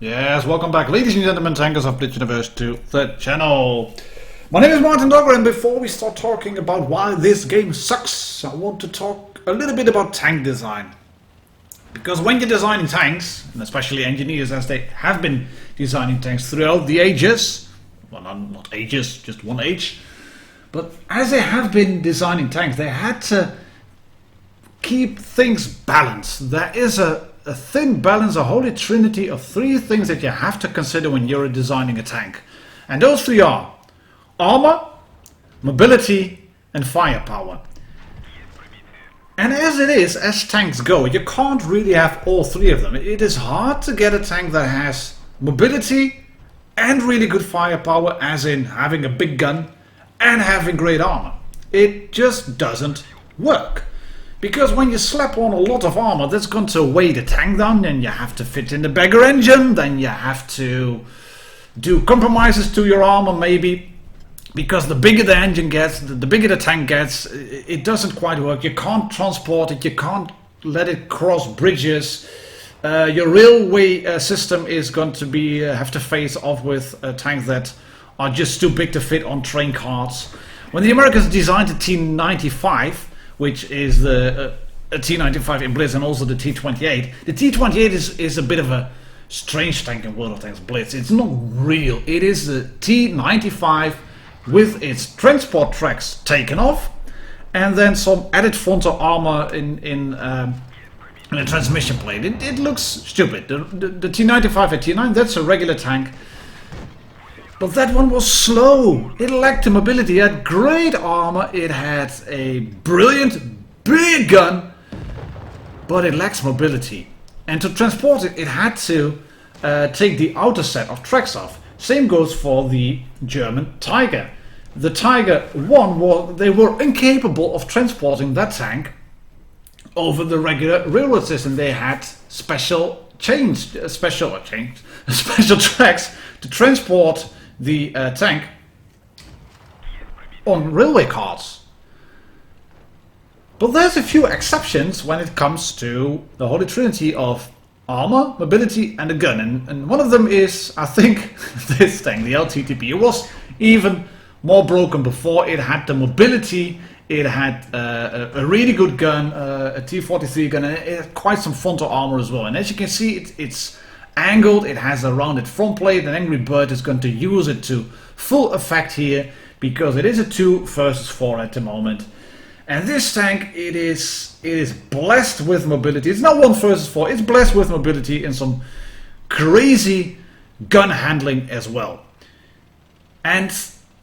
Yes, welcome back, ladies and gentlemen, tankers of Blitz Universe, to the channel. My name is Martin Dogger, and before we start talking about why this game sucks, I want to talk a little bit about tank design. Because when you're designing tanks, and especially engineers as they have been designing tanks throughout the ages, well, not ages, just one age, but as they have been designing tanks, they had to keep things balanced. There is a thin balance, a holy trinity of three things that you have to consider when you're designing a tank. And those three are armor, mobility, and firepower. And as it is, as tanks go, you can't really have all three of them. It is hard to get a tank that has mobility and really good firepower, as in having a big gun and having great armor. It just doesn't work. Because when you slap on a lot of armor, that's going to weigh the tank down, and you have to fit in the bigger engine, then you have to do compromises to your armor maybe, because the bigger the engine gets, the bigger the tank gets, it doesn't quite work. You can't transport it, you can't let it cross bridges. Your railway system is going to be have to face off with tanks that are just too big to fit on train cars. When the Americans designed the T-95, which is the T-95 in Blitz, and also the T-28. The T-28 is a bit of a strange tank in World of Tanks Blitz. It's not real. It is the T-95 with its transport tracks taken off, and then some added frontal armor in a transmission plate. It looks stupid. The T-95 and T-9, that's a regular tank. But that one was slow. It lacked the mobility. It had great armor. It had a brilliant big gun, but it lacks mobility. And to transport it, it had to take the outer set of tracks off. Same goes for the German Tiger. The Tiger 1, they were incapable of transporting that tank over the regular railroad system. They had special tracks to transport the tank on railway cars. But there's a few exceptions when it comes to the holy trinity of armor, mobility, and a gun. And one of them is, I think, this tank, the LTTP. It was even more broken before. It had the mobility, it had a really good gun, a T-43 gun, and it had quite some frontal armor as well. And as you can see, it's angled, it has a rounded front plate, and Angry Bird is going to use it to full effect here, because it is a 2 versus 4 at the moment. And this tank, it is blessed with mobility. It's not 1 versus 4, it's blessed with mobility and some crazy gun handling as well. And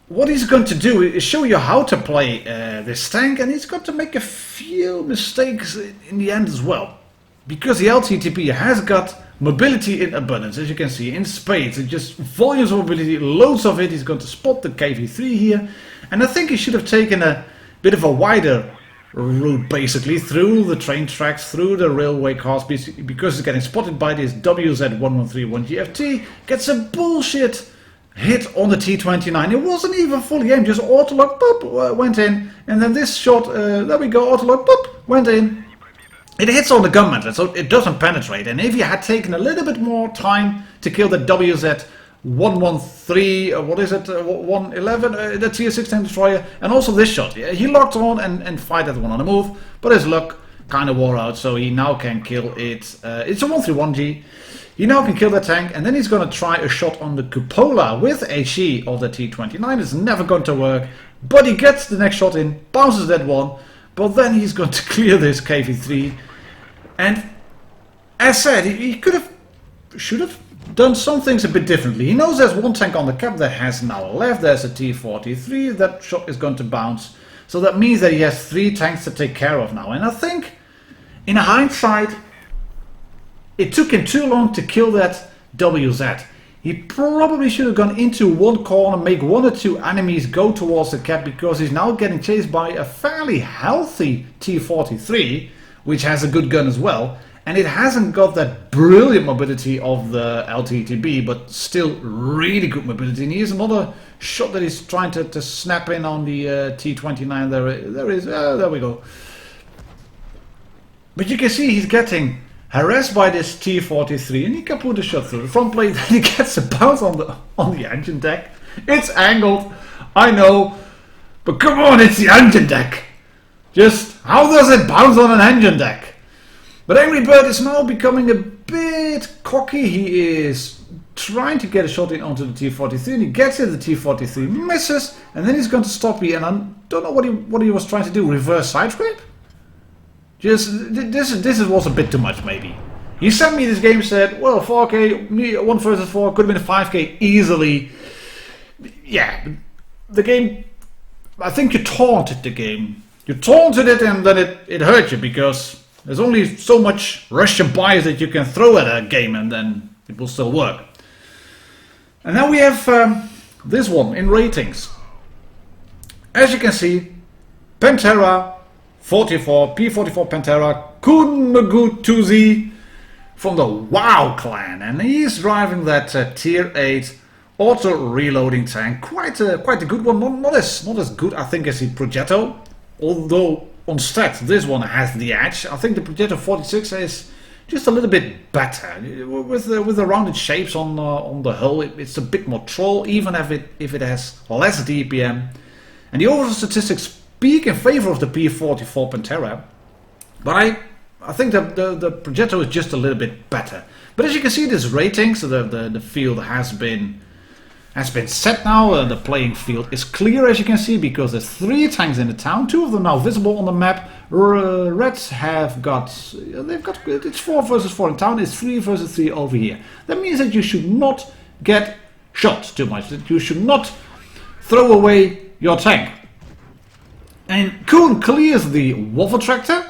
what he's going to do is show you how to play this tank, and he's going to make a few mistakes in the end as well. Because the LTTP has got mobility in abundance, as you can see, in spades. It's just volumes of mobility, loads of it. He's going to spot the KV3 here. And I think he should have taken a bit of a wider route, basically, through the train tracks, through the railway cars, because he's getting spotted by this WZ1131 GFT. Gets a bullshit hit on the T-29. It wasn't even fully aimed, just autolock, boop, went in. And then this shot, there we go, autolock, boop, went in. It hits on the gun mantlet, so it doesn't penetrate. And if you had taken a little bit more time to kill the WZ113, what is it, 111, the Tier-6 tank destroyer, and also this shot. He locked on and fired that one on the move, but his luck kind of wore out, so he now can kill it. It's a 131G. He now can kill that tank, and then he's going to try a shot on the cupola with HE of the T-29. It's never going to work, but he gets the next shot in, bounces that one, but then he's going to clear this KV3. And as said, he should have done some things a bit differently. He knows there's one tank on the cap that has now left. There's a T-43. That shot is going to bounce. So that means that he has 3 tanks to take care of now. And I think, in hindsight, it took him too long to kill that WZ. He probably should have gone into one corner, make 1 or 2 enemies go towards the cap, because he's now getting chased by a fairly healthy T-43, which has a good gun as well, and it hasn't got that brilliant mobility of the LTTB, but still really good mobility. And here's another shot that he's trying to snap in on the T-29. There we go. But you can see he's getting harassed by this T-43, and he can put a shot through the front plate, and he gets a bounce on the engine deck. It's angled, I know, but come on, it's the engine deck. Just, how does it bounce on an engine deck? But Angry Bird is now becoming a bit cocky. He is trying to get a shot in onto the T-43, and he gets it, the T-43 misses, and then he's going to stop here, and I don't know what he was trying to do, reverse side scrape? Just, this was a bit too much, maybe. He sent me this game, said, well, 4K, 1 versus 4, could have been a 5K easily. Yeah, the game, I think you taunted the game. You taunted it, and then it hurt you, because there's only so much Russian bias that you can throw at a game, and then it will still work. And now we have this one in ratings. As you can see, Pantera 44, P44 Pantera, Kun Magoo 2Z from the WoW clan, and he's driving that tier 8 auto reloading tank. Quite a good one, not as good I think as the Progetto, although on stats this one has the edge. I think the Progetto 46 is just a little bit better with the rounded shapes on the hull. It's a bit more troll, even if it has less DPM, and the overall statistics speak in favor of the P44 Pantera. But I think the Progetto is just a little bit better. But as you can see, this ratings, the field has been set now. The playing field is clear, as you can see, because there's 3 tanks in the town. 2 of them now visible on the map. Reds have got, it's 4 versus 4 in town, it's 3 versus 3 over here. That means that you should not get shot too much, that you should not throw away your tank. And Kuhn clears the Waffle Tractor,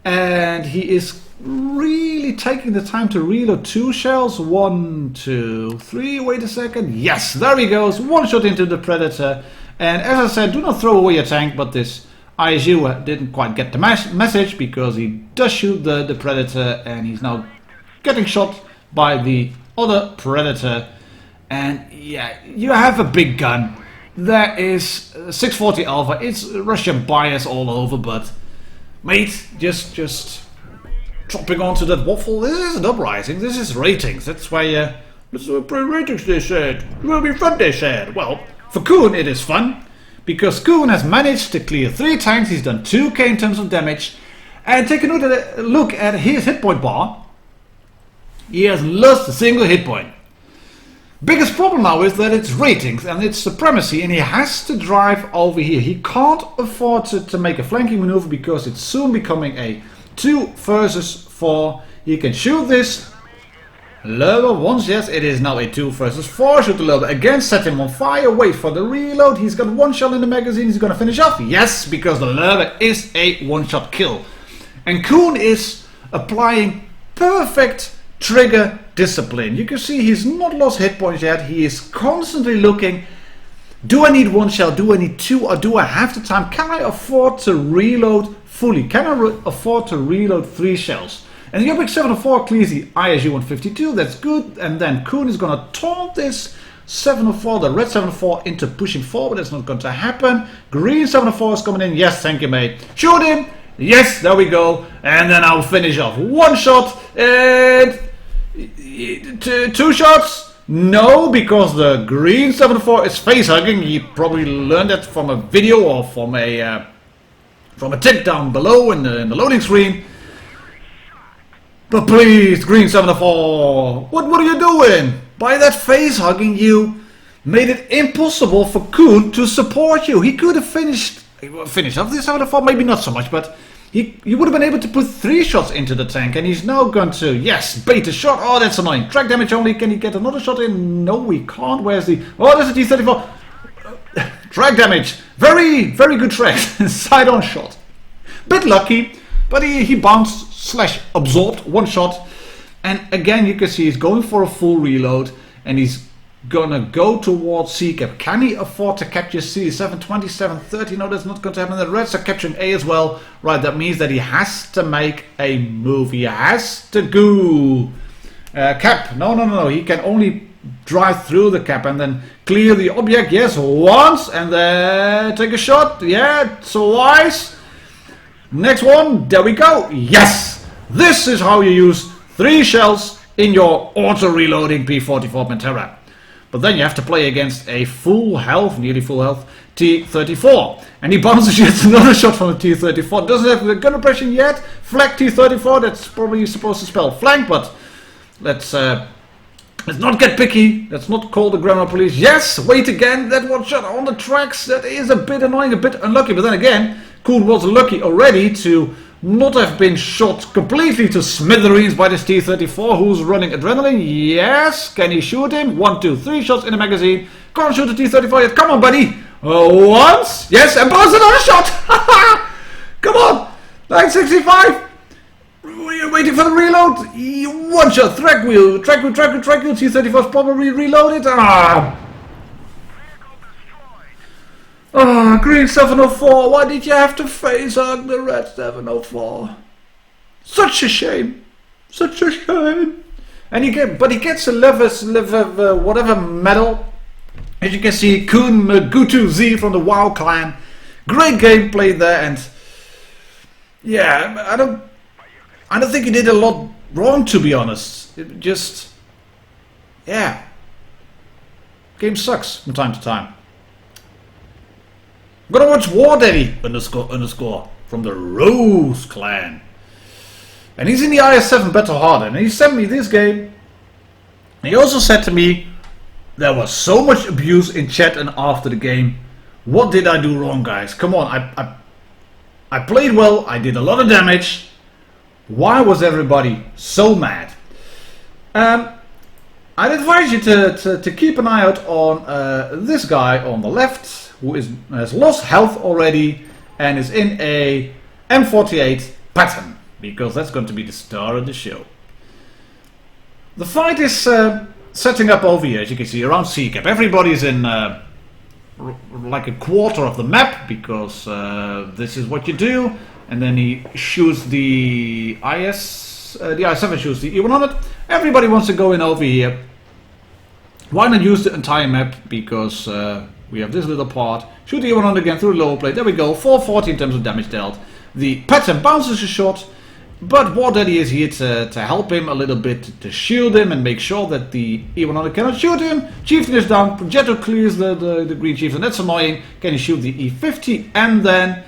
and he is really taking the time to reload 2 shells. 1, 2, 3, wait a second, yes, there he goes, 1 shot into the Predator. And as I said, do not throw away your tank, but this ISU didn't quite get the message, because he does shoot the Predator, and he's now getting shot by the other Predator. And yeah, you have a big gun. There is 640 Alpha, it's Russian bias all over, but mate, just dropping onto that waffle. This isn't uprising, this is ratings. That's why this is ratings, they said. It will be fun, they said. Well, for Kuhn it is fun, because Kuhn has managed to clear 3 tanks. He's done 2k in terms of damage. And take a look at his hit point bar. He has lost a single hit point. Biggest problem now is that it's ratings and it's supremacy, and he has to drive over here. He can't afford to make a flanking maneuver, because it's soon becoming a 2 versus 4. He can shoot this Lurber once, yes, it is now a 2 versus 4. Shoot the Lurber again, set him on fire, wait for the reload. He's got 1 shot in the magazine, he's gonna finish off. Yes, because the Lurber is a 1-shot kill. And Kuhn is applying perfect trigger discipline. You can see he's not lost hit points yet. He is constantly looking, do I need 1 shell, do I need 2, or do I have the time? Can I afford to reload fully? Can I afford to reload 3 shells? And the Object 704 clears the ISU 152, that's good. And then Kuhn is going to taunt this 704, the red 704, into pushing forward. That's not going to happen. Green 704 is coming in. Yes, thank you, mate. Shoot him. Yes, there we go. And then I'll finish off. 1 shot and 2 shots. No, because the green 704 is face hugging. You probably learned that from a video or from a tip down below in the loading screen. But please, green 704, what are you doing? By that face hugging, you made it impossible for Kuhn to support you. He could have finished off this 704, maybe not so much, but he would have been able to put 3 shots into the tank, and he's now going to, yes, bait a shot. Oh, that's annoying. Track damage only. Can he get another shot in? No, we can't. Where's the... Oh, there's a T-34. Track damage. Very, very good track. Side-on shot. Bit lucky, but he bounced / absorbed 1 shot. And again, you can see he's going for a full reload, and he's gonna go towards C cap. Can he afford to capture C? 727, 30. No, that's not going to happen. The Reds are capturing A as well. Right, that means that he has to make a move. He has to go. Cap. No. He can only drive through the cap and then clear the object. Yes, once, and then take a shot. Yeah, twice. Next one. There we go. Yes. This is how you use 3 shells in your auto-reloading P44 Pantera. But then you have to play against a full health, nearly full health, T34. And he bounces yet another shot from a T34. Doesn't have the gun oppression yet. Flank T34, that's probably supposed to spell flank, but let's not get picky. Let's not call the grammar police. Yes, wait again. That one shot on the tracks. That is a bit annoying, a bit unlucky. But then again, Koen was lucky already to not have been shot completely to smithereens by this T-34 who's running adrenaline. Yes, can he shoot him? 1, 2, 3 shots in the magazine. Can't shoot the T-34 yet. Come on, buddy. Once. Yes, and bounce another shot. Come on. 965. We're waiting for the reload. 1 shot. Track wheel. T-34 is probably reloaded. Green 704, why did you have to face the red 704? Such a shame. Such a shame. And he gets a whatever medal. As you can see, Koen Gutu Z from the WoW clan. Great game played there, and yeah, I don't think he did a lot wrong, to be honest. It just, yeah. Game sucks from time to time. I'm gonna watch Waddle _ from the Rose clan. And he's in the IS7 Battle Harder, and he sent me this game. He also said to me, there was so much abuse in chat and after the game. What did I do wrong, guys? Come on, I played well, I did a lot of damage. Why was everybody so mad? I'd advise you to keep an eye out on this guy on the left, who has lost health already and is in a M48 pattern, because that's going to be the star of the show. The fight is setting up over here, as you can see, around C cap. Everybody's in like a quarter of the map, because this is what you do. And then he shoots the I7 shoots the E100. Everybody wants to go in over here. Why not use the entire map? Because we have this little part. Shoot the E100 again through the lower plate. There we go. 440 in terms of damage dealt. The pattern bounces a shot. But Waddle is here to help him a little bit, to shield him and make sure that the E100 cannot shoot him. Chieftain is down. Progetto clears the green chieftain. That's annoying. Can he shoot the E50? And then,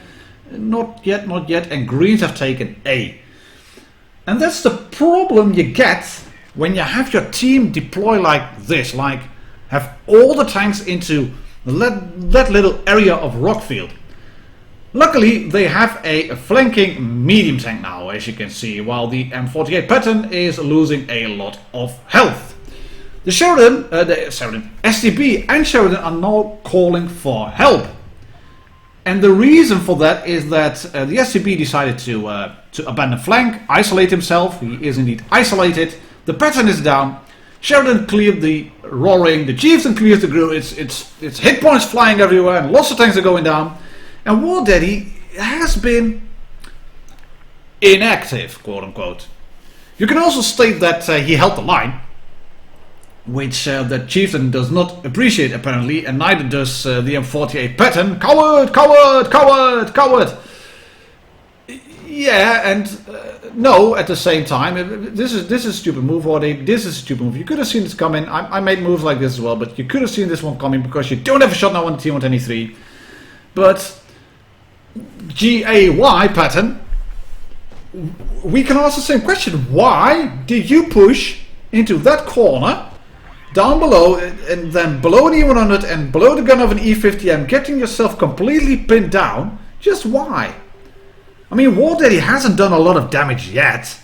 not yet. And greens have taken A. And that's the problem you get when you have your team deploy like this. Like, have all the tanks into that little area of rockfield. Luckily, they have a flanking medium tank now, as you can see, while the M48 pattern is losing a lot of health. The STB and Sheridan are now calling for help. And the reason for that is that the STB decided to abandon flank, isolate himself. He is indeed isolated. The pattern is down. Sheridan cleared the roaring. The chieftain clears the crew. It's hit points flying everywhere, and lots of tanks are going down. And War Daddy has been inactive, quote unquote. You can also state that he held the line, which the chieftain does not appreciate apparently, and neither does the M48 pattern. Coward, coward, coward, coward. Yeah, and no, at the same time, this is a stupid move, War Daddy. This is a stupid move. You could have seen this coming. I made moves like this as well, but you could have seen this one coming because you don't have a shot now on the T123. But GAY pattern, we can ask the same question. Why did you push into that corner down below and then below an E100 and below the gun of an E50M, getting yourself completely pinned down? Just why? I mean, War Daddy hasn't done a lot of damage yet.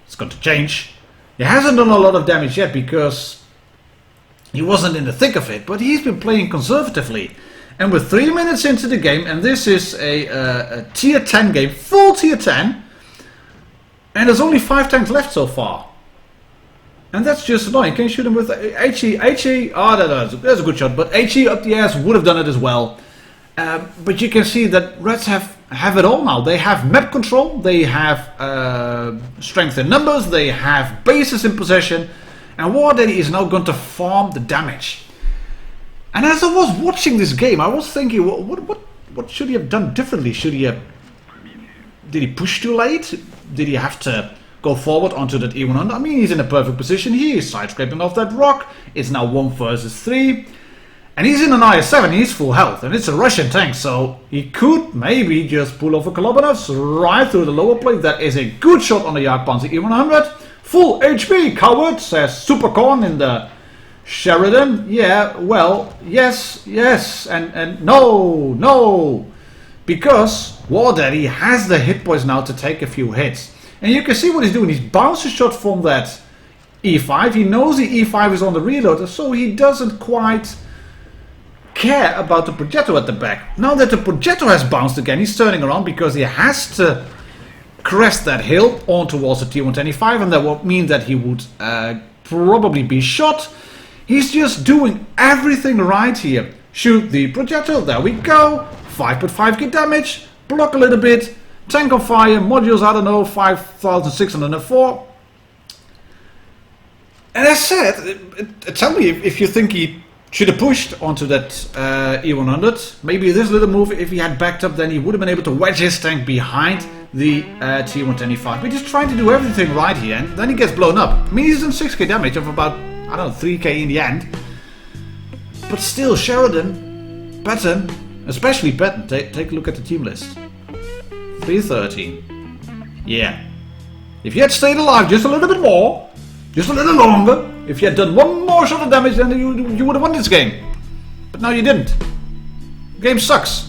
It's going to change. He hasn't done a lot of damage yet because he wasn't in the thick of it, but he's been playing conservatively. And we're 3 minutes into the game, and this is a tier 10 game, full tier 10, and there's only 5 tanks left so far. And that's just annoying. Can you shoot him with HE? HE? Oh, that's a good shot, but HE up the ass would have done it as well. But you can see that Reds have it all now. They have map control, they have strength in numbers, they have bases in possession, and War Daddy is now going to farm the damage. And as I was watching this game, I was thinking, what should he have done differently? Did he push too late? Did he have to go forward onto that E100. I mean, he's in a perfect position here. He's side-scraping off that rock. It's now 1 versus 3. And he's in an IS-7, he's full health, and it's a Russian tank, so he could maybe just pull off a Kolobanovs right through the lower plate. That is a good shot on the Jagdpanzer E100. Full HP, coward, says Supercorn in the Sheridan. Yeah, well, yes, and no. Because War Daddy has the hit points now to take a few hits. And you can see what he's doing. He's bounced a shot from that E5. He knows the E5 is on the reloader, so he doesn't quite care about the projectile at the back. Now that the projectile has bounced again, he's turning around because he has to crest that hill on towards the T-125, and that would mean that he would probably be shot. He's just doing everything right here. Shoot the projectile, there we go. 5.5k damage, block a little bit, tank on fire, modules, I don't know, 5,604. And as said, tell me if you think he should have pushed onto that E100. Maybe this little move, if he had backed up, then he would have been able to wedge his tank behind the T125. But he's trying to do everything right here, and then he gets blown up. I mean, he's done 6k damage of about, I don't know, 3k in the end. But still, Sheridan, Patton, especially Patton, take a look at the team list. 313. Yeah. If you had stayed alive just a little bit more, just a little longer, if you had done one more shot of damage, then you would have won this game. But now you didn't. The game sucks.